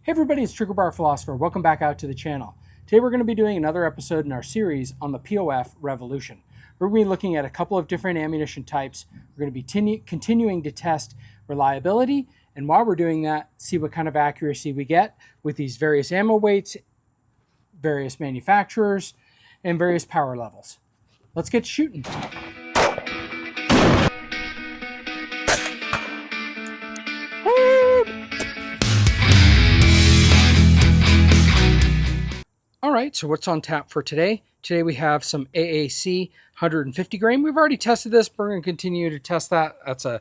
Hey everybody, it's Trigger Bar Philosopher. Welcome back out to the channel. Today we're going to be doing another episode in our series on the POF Revolution. We're going to be looking at a couple of different ammunition types. We're going to be continuing to test reliability, and while we're doing that, see what kind of accuracy we get with these various ammo weights, various manufacturers, and various power levels. Let's get shooting. All right, so what's on tap for today? Today we have some AAC 150 grain. We've already tested this, but we're going to continue to test that. That's a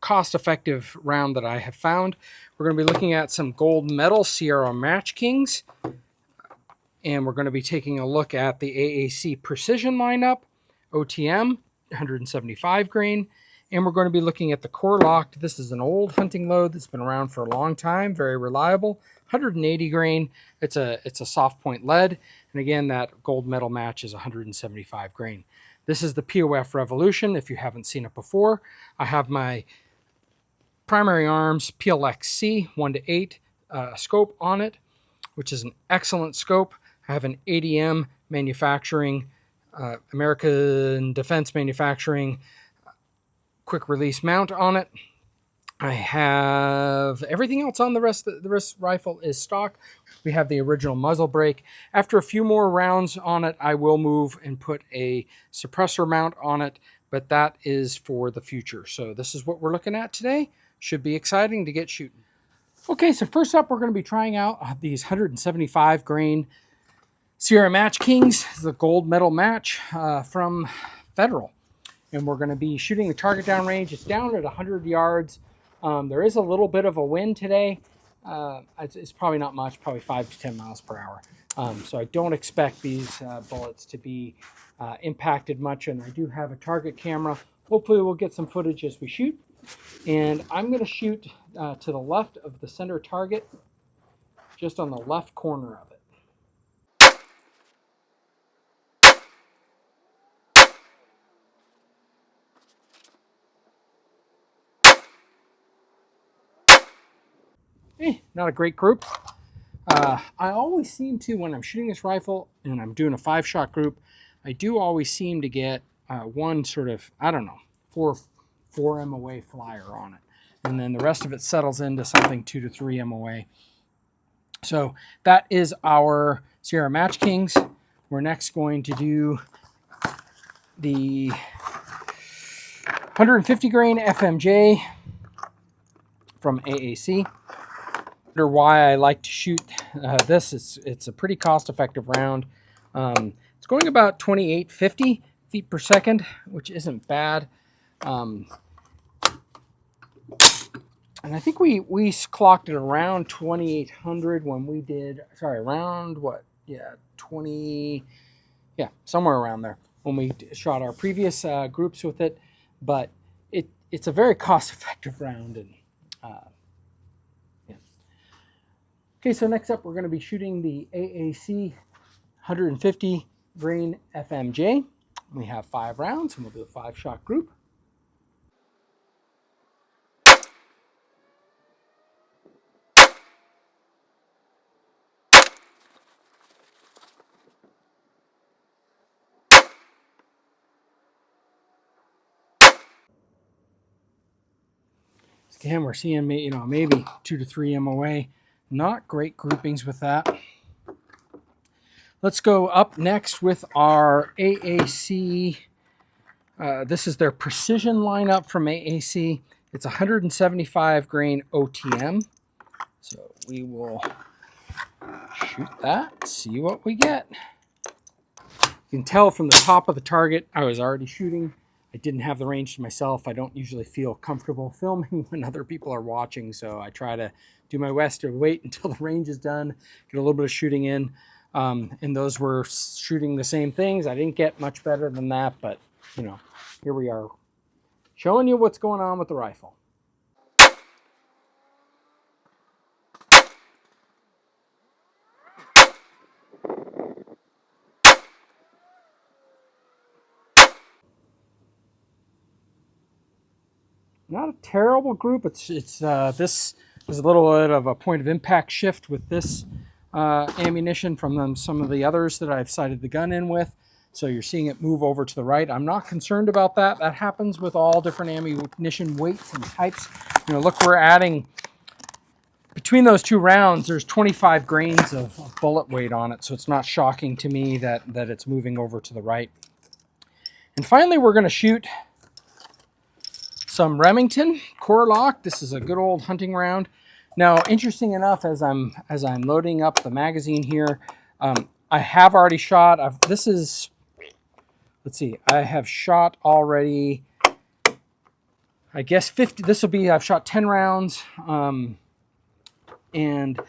cost-effective round that I have found. We're going to be looking at some gold medal Sierra Match Kings, and we're going to be taking a look at the AAC Precision lineup, OTM 175 grain, and we're going to be looking at the core locked. This is an old hunting load that's been around for a long time, very reliable. 180 grain. It's a soft point lead, and again, that gold medal match is 175 grain. This is the POF Revolution. If you haven't seen it before, I have my primary arms PLXC 1-8 scope on it, which is an excellent scope. I have an ADM manufacturing, American Defense Manufacturing quick release mount on it. I have everything else on the rest. The rest rifle is stock. We have the original muzzle brake. After a few more rounds on it, I will move and put a suppressor mount on it, but that is for the future. So this is what we're looking at today. Should be exciting to get shooting. Okay, so first up, we're going to be trying out these 175 grain Sierra Match Kings, the gold medal match from Federal. And we're going to be shooting the target down range. It's down at 100 yards. There is a little bit of a wind today. It's probably not much, probably 5 to 10 miles per hour. So I don't expect these bullets to be impacted much. And I do have a target camera. Hopefully we'll get some footage as we shoot. And I'm going to shoot to the left of the center target, just on the left corner of it. Not a great group. I always seem to, when I'm shooting this rifle and I'm doing a 5-shot group, I do always seem to get one sort of, I don't know, 4 MOA flyer on it. And then the rest of it settles into something 2 to 3 MOA. So that is our Sierra Match Kings. We're next going to do the 150 grain FMJ from AAC. Why I like to shoot this. It's a pretty cost-effective round. It's going about 2850 feet per second, which isn't bad. And I think we clocked it around 2800 when we did, sorry, around what? Yeah, 20, yeah, somewhere around there when we shot our previous groups with it. But it's a very cost-effective round, and okay, so next up we're going to be shooting the AAC 150 grain FMJ. We have 5 rounds, and we'll do a 5-shot group. Again, we're seeing maybe 2 to 3 MOA. Not great groupings with that. Let's go up next with our AAC. This is their Precision lineup from AAC. It's 175 grain OTM. So we will shoot that, see what we get. You can tell from the top of the target, I was already shooting. I didn't have the range to myself. I don't usually feel comfortable filming when other people are watching, so I try to do my best to wait until the range is done, get a little bit of shooting in. And those were shooting the same things. I didn't get much better than that, but here we are, showing you what's going on with the rifle. Not a terrible group. It's this There's a little bit of a point of impact shift with this ammunition from some of the others that I've sighted the gun in with. So you're seeing it move over to the right. I'm not concerned about that. That happens with all different ammunition weights and types. You know, look, we're adding, between those two rounds, there's 25 grains of bullet weight on it. So it's not shocking to me that it's moving over to the right. And finally, we're going to shoot some Remington core lock. This is a good old hunting round. Now, interesting enough, as I'm loading up the magazine here, I have already shot. Let's see, I have shot already, I guess 50. This will be, I've shot 10 rounds, and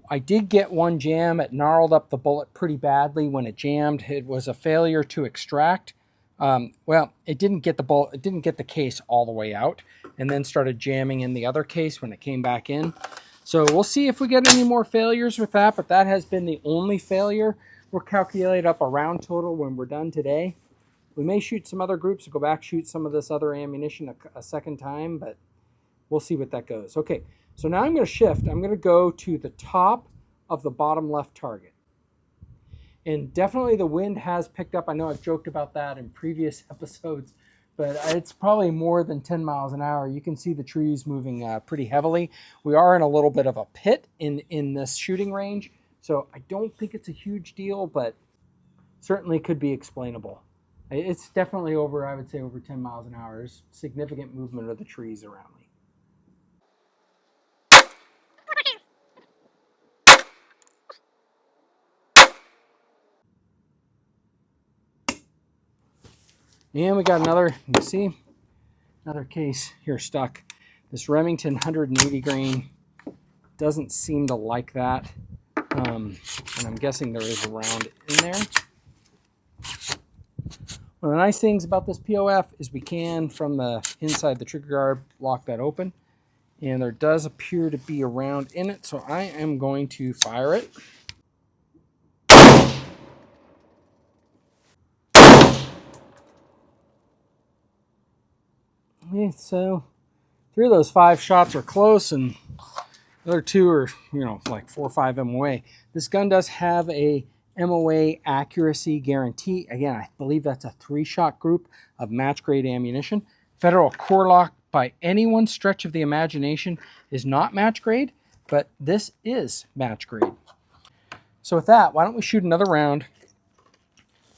I did get one jam. It gnarled up the bullet pretty badly when it jammed. It was a failure to extract. Well, it didn't get the bullet, it didn't get the case all the way out, and then started jamming in the other case when it came back in. So we'll see if we get any more failures with that, but that has been the only failure. We'll calculate up a round total when we're done today. We may shoot some other groups, go back, shoot some of this other ammunition a second time, but we'll see what that goes. Okay, so now I'm going to shift. I'm going to go to the top of the bottom left target. And definitely the wind has picked up. I know I've joked about that in previous episodes, but it's probably more than 10 miles an hour. You can see the trees moving pretty heavily. We are in a little bit of a pit in this shooting range, so I don't think it's a huge deal, but certainly could be explainable. It's definitely over, I would say, over 10 miles an hour. There's significant movement of the trees around me. And we got another, you see, another case here stuck. This Remington 180 grain doesn't seem to like that. And I'm guessing there is a round in there. One of the nice things about this POF is we can, from the inside the trigger guard, lock that open. And there does appear to be a round in it, so I am going to fire it. Okay, so 3 of those 5 shots are close, and the other 2 are, you know, like 4 or 5 MOA. This gun does have a MOA accuracy guarantee. Again, I believe that's a 3-shot group of match grade ammunition. Federal core lock, by anyone's stretch of the imagination, is not match grade, but this is match grade. So with that, why don't we shoot another round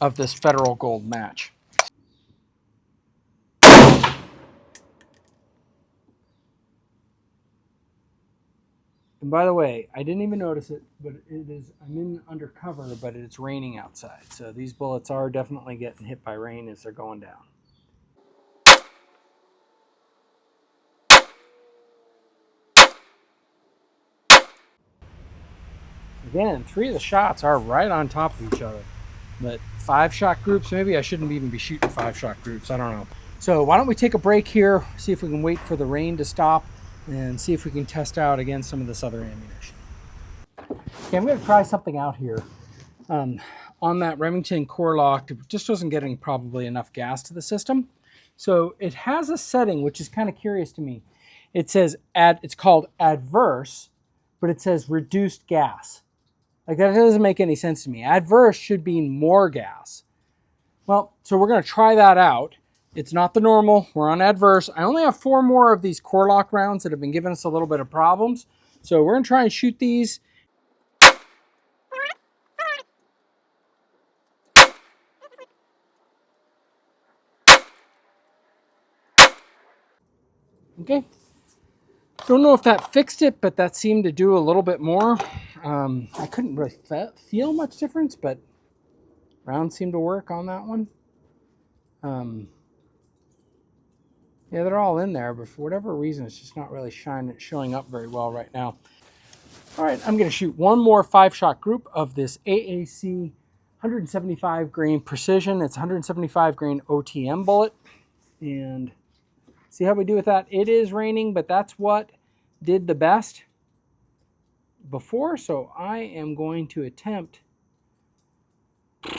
of this Federal Gold match. And by the way, I didn't even notice it, but I'm in undercover, but it's raining outside. So these bullets are definitely getting hit by rain as they're going down. Again, 3 of the shots are right on top of each other. But 5-shot groups, maybe I shouldn't even be shooting 5-shot groups. I don't know. So why don't we take a break here, see if we can wait for the rain to stop, and see if we can test out again some of this other ammunition. Okay, I'm going to try something out here. On that Remington core lock, it just wasn't getting probably enough gas to the system. So it has a setting which is kind of curious to me. It says it's called adverse, but it says reduced gas. Like, that doesn't make any sense to me. Adverse should be more gas. Well, so we're going to try that out. It's not the normal. We're on adverse. I only have 4 more of these core lock rounds that have been giving us a little bit of problems. So we're going to try and shoot these. Okay. Don't know if that fixed it, but that seemed to do a little bit more. I couldn't really feel much difference, but rounds seemed to work on that one. Yeah, they're all in there, but for whatever reason, it's just not really showing up very well right now. All right, I'm going to shoot one more 5-shot group of this AAC 175 grain precision. It's 175 grain OTM bullet, and see how we do with that. It is raining, but that's what did the best before, so I am going to attempt. A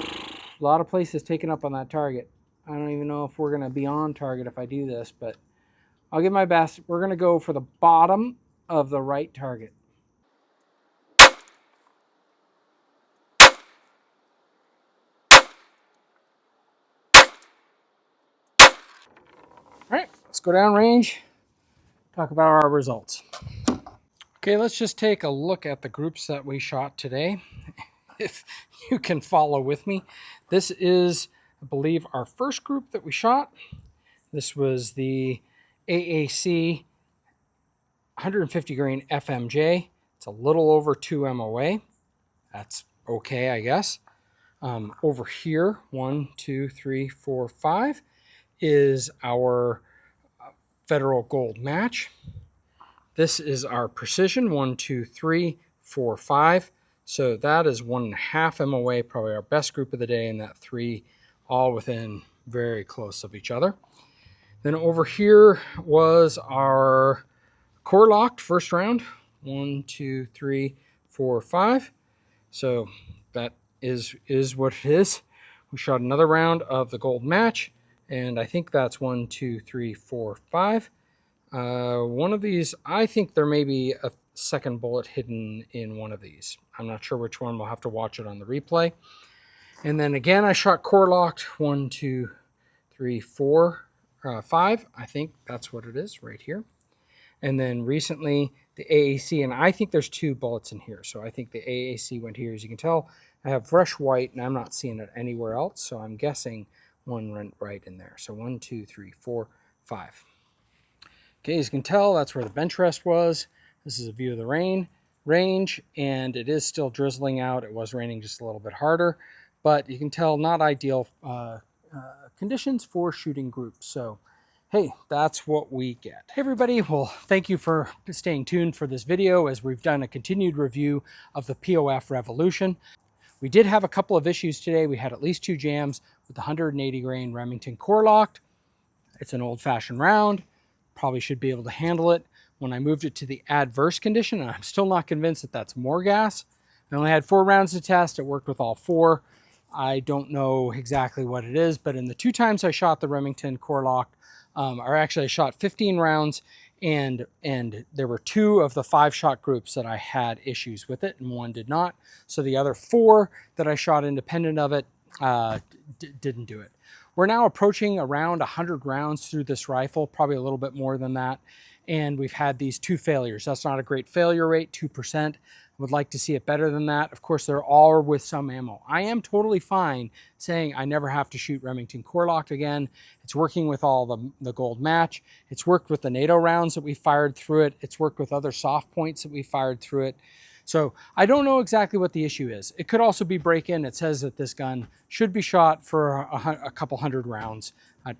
lot of places taken up on that target. I don't even know if we're going to be on target if I do this, but I'll give my best. We're going to go for the bottom of the right target. All right, let's go down range, talk about our results. Okay, let's just take a look at the groups that we shot today, if you can follow with me. This is, I believe, our first group that we shot. This was the AAC 150 grain FMJ. It's a little over 2 MOA. That's okay, I guess. Over here, 1, 2, 3, 4, 5 is our Federal Gold Match. This is our Precision, 1, 2, 3, 4, 5. So that is 1.5 MOA, probably our best group of the day, and that 3 all within very close of each other. Then over here was our core locked first round, 1, 2, 3, 4, 5. So that is what it is. We shot another round of the Gold Match, and I think that's 1, 2, 3, 4, 5. One of these, I think there may be a second bullet hidden in one of these. I'm not sure which one. We'll have to watch it on the replay. And then again, I shot core locked, 1, 2, 3, 4, 5. I think that's what it is right here. And then recently the AAC, and I think there's 2 bullets in here. So I think the AAC went here. As you can tell, I have fresh white and I'm not seeing it anywhere else. So I'm guessing one went right in there. So 1, 2, 3, 4, 5. Okay, as you can tell, that's where the bench rest was. This is a view of the range, and it is still drizzling out. It was raining just a little bit harder, but you can tell not ideal conditions for shooting groups. So hey, that's what we get. Hey everybody, well, thank you for staying tuned for this video as we've done a continued review of the POF Revolution. We did have a couple of issues today. We had at least 2 jams with the 180 grain Remington core locked. It's an old-fashioned round. Probably should be able to handle it. When I moved it to the adverse condition, and I'm still not convinced that that's more gas. I only had 4 rounds to test. It worked with all 4. I don't know exactly what it is, but in the 2 times I shot the Remington core locked, or actually I shot 15 rounds, and there were 2 of the 5 shot groups that I had issues with it, and 1 did not. So the other 4 that I shot independent of it didn't do it. We're now approaching around 100 rounds through this rifle, probably a little bit more than that. And we've had these 2 failures. That's not a great failure rate, 2%. Would like to see it better than that. Of course, they're all with some ammo. I am totally fine saying I never have to shoot Remington core locked again. It's working with all the Gold Match. It's worked with the NATO rounds that we fired through it. It's worked with other soft points that we fired through it. So I don't know exactly what the issue is. It could also be break-in. It says that this gun should be shot for a couple hundred rounds.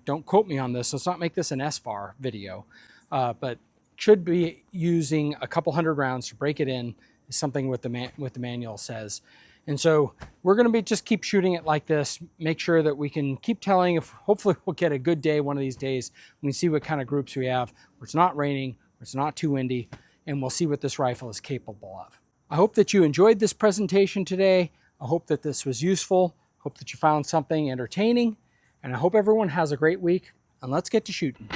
Don't quote me on this. Let's not make this an SFAR video. But should be using a couple hundred rounds to break it in is something what the manual says. And so we're going to just keep shooting it like this. Make sure that we can keep telling if hopefully we'll get a good day one of these days when we see what kind of groups we have, where it's not raining, where it's not too windy, and we'll see what this rifle is capable of. I hope that you enjoyed this presentation today. I hope that this was useful. Hope that you found something entertaining. And I hope everyone has a great week. And let's get to shooting.